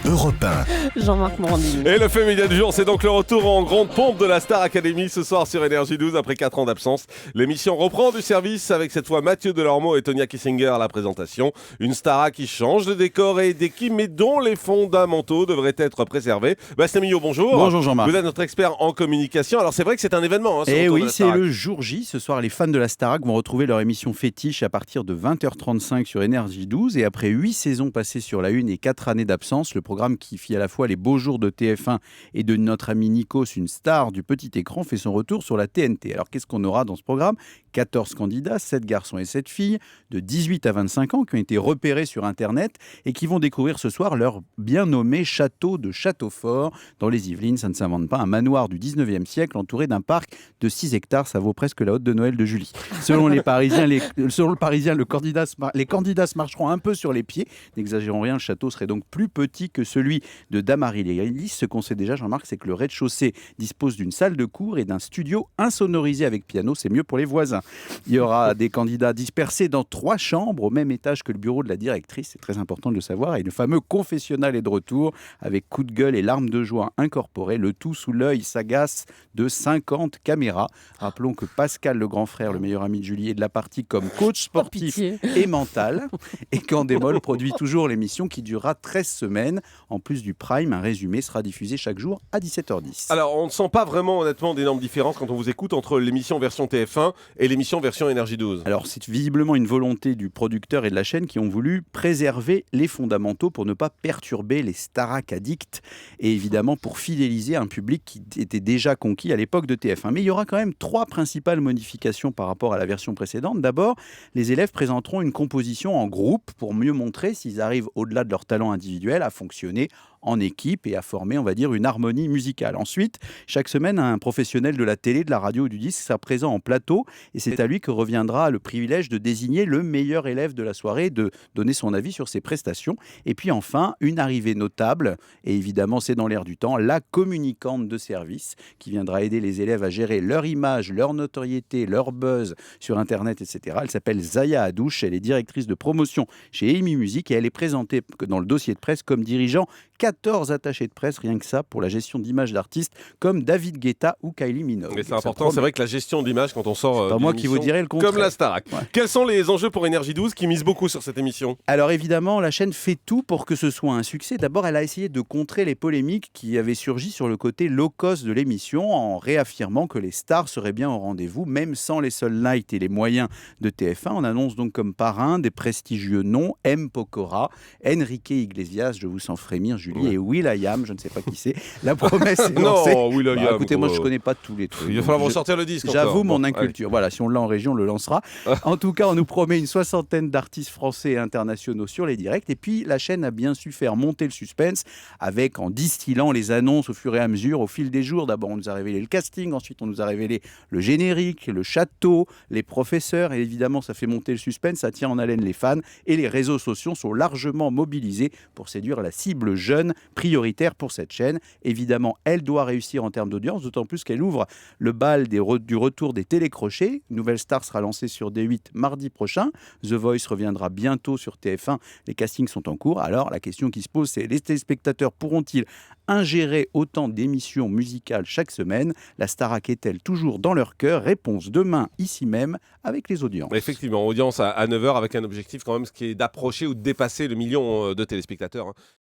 Europe 1. Jean-Marc Morandini. Et le fait média du jour, c'est donc le retour en grande pompe de la Star Academy ce soir sur Énergie 12 après 4 ans d'absence. L'émission reprend du service avec cette fois Mathieu Delormeau et Tonia Kissinger à la présentation. Une Stara qui change de décor et d'équipe mais dont les fondamentaux devraient être préservés. Bastien Millot, bonjour. Bonjour Jean-Marc. Vous êtes notre expert en communication. Alors c'est vrai que c'est un événement. Et oui, c'est le jour J. Ce soir, les fans de la Starac vont retrouver leur émission fétiche à partir de 20h35 sur Énergie 12. Et après 8 saisons passées sur la une et 4 années d'absence, le programme qui fit à la fois les beaux jours de TF1 et de notre ami Nikos, une star du petit écran, fait son retour sur la TNT. Alors qu'est-ce qu'on aura dans ce programme ? 14 candidats, 7 garçons et 7 filles, de 18 à 25 ans, qui ont été repérés sur Internet et qui vont découvrir ce soir leur bien nommé château de Châteaufort. Dans les Yvelines, ça ne s'invente pas, un manoir du 19e siècle entouré d'un parc de 6 hectares, ça vaut presque la haute de Noël de Julie. Selon le Parisien, les candidats se marcheront un peu sur les pieds. N'exagérons rien, le château serait donc plus petit que celui de Damary-les-Grillis. Ce qu'on sait déjà, Jean-Marc, c'est que le rez-de-chaussée dispose d'une salle de cours et d'un studio insonorisé avec piano. C'est mieux pour les voisins. Il y aura des candidats dispersés dans 3 chambres au même étage que le bureau de la directrice. C'est très important de le savoir. Et le fameux confessionnal est de retour avec coup de gueule et larmes de joie incorporées. Le tout sous l'œil sagace de 50 caméras. Rappelons que Pascal, le grand frère, le meilleur ami de Julie, est de la partie comme coach sportif et mental. Et qu'Endemol produit toujours l'émission qui durera 13 semaines. En plus du prime, un résumé sera diffusé chaque jour à 17h10. Alors, on ne sent pas vraiment, honnêtement, d'énormes différences quand on vous écoute entre l'émission version TF1 et l'émission version Énergie 12. Alors, c'est visiblement une volonté du producteur et de la chaîne qui ont voulu préserver les fondamentaux pour ne pas perturber les Starac addicts et évidemment pour fidéliser un public qui était déjà conquis à l'époque de TF1. Mais il y aura quand même 3 principales modifications par rapport à la version précédente. D'abord, les élèves présenteront une composition en groupe pour mieux montrer s'ils arrivent au-delà de leur talent individuel à fonctionner en équipe et à former, on va dire, une harmonie musicale. Ensuite, chaque semaine, un professionnel de la télé, de la radio ou du disque sera présent en plateau et c'est à lui que reviendra le privilège de désigner le meilleur élève de la soirée, de donner son avis sur ses prestations. Et puis enfin, une arrivée notable, et évidemment c'est dans l'air du temps, la communicante de service qui viendra aider les élèves à gérer leur image, leur notoriété, leur buzz sur Internet, etc. Elle s'appelle Zaya Hadouche, elle est directrice de promotion chez EMI Music et elle est présentée dans le dossier de presse comme dirigeant 14 attachés de presse, rien que ça, pour la gestion d'images d'artistes comme David Guetta ou Kylie Minogue. Mais c'est important, c'est vrai que la gestion d'image, quand on sort pas moi qui vous dirai le contraire. Comme la Starac. Ouais. Quels sont les enjeux pour Énergie 12 qui misent beaucoup sur cette émission ? Alors évidemment, la chaîne fait tout pour que ce soit un succès. D'abord, elle a essayé de contrer les polémiques qui avaient surgi sur le côté low cost de l'émission en réaffirmant que les stars seraient bien au rendez-vous, même sans les Sol Night et les moyens de TF1. On annonce donc comme parrain des prestigieux noms M. Pokora, Enrique Iglesias, je vous sens frémir, Julie, et will.i.am, je ne sais pas qui c'est. La promesse est lancée. Non, will.i.am. Bah, écoutez, moi je ne connais pas tous les trucs. Il va falloir ressortir le disque. J'avoue mon inculture. Voilà, si on l'a en région, on le lancera. En tout cas, on nous promet une 60aine d'artistes français et internationaux sur les directs. Et puis, la chaîne a bien su faire monter le suspense en distillant les annonces au fur et à mesure, au fil des jours. D'abord, on nous a révélé le casting. Ensuite, on nous a révélé le générique, le château, les professeurs. Et évidemment, ça fait monter le suspense. Ça tient en haleine les fans. Et les réseaux sociaux sont largement mobilisés pour séduire la cible jeune prioritaire pour cette chaîne. Évidemment, elle doit réussir en termes d'audience, d'autant plus qu'elle ouvre le bal du retour des télécrochets. Une nouvelle star sera lancée sur D8 mardi prochain. The Voice reviendra bientôt sur TF1. Les castings sont en cours. Alors, la question qui se pose, c'est les téléspectateurs pourront-ils ingérer autant d'émissions musicales chaque semaine ? La Starac est-elle toujours dans leur cœur ? Réponse demain, ici même, avec les audiences. Effectivement, audience à 9h avec un objectif quand même, ce qui est d'approcher ou de dépasser le million de téléspectateurs.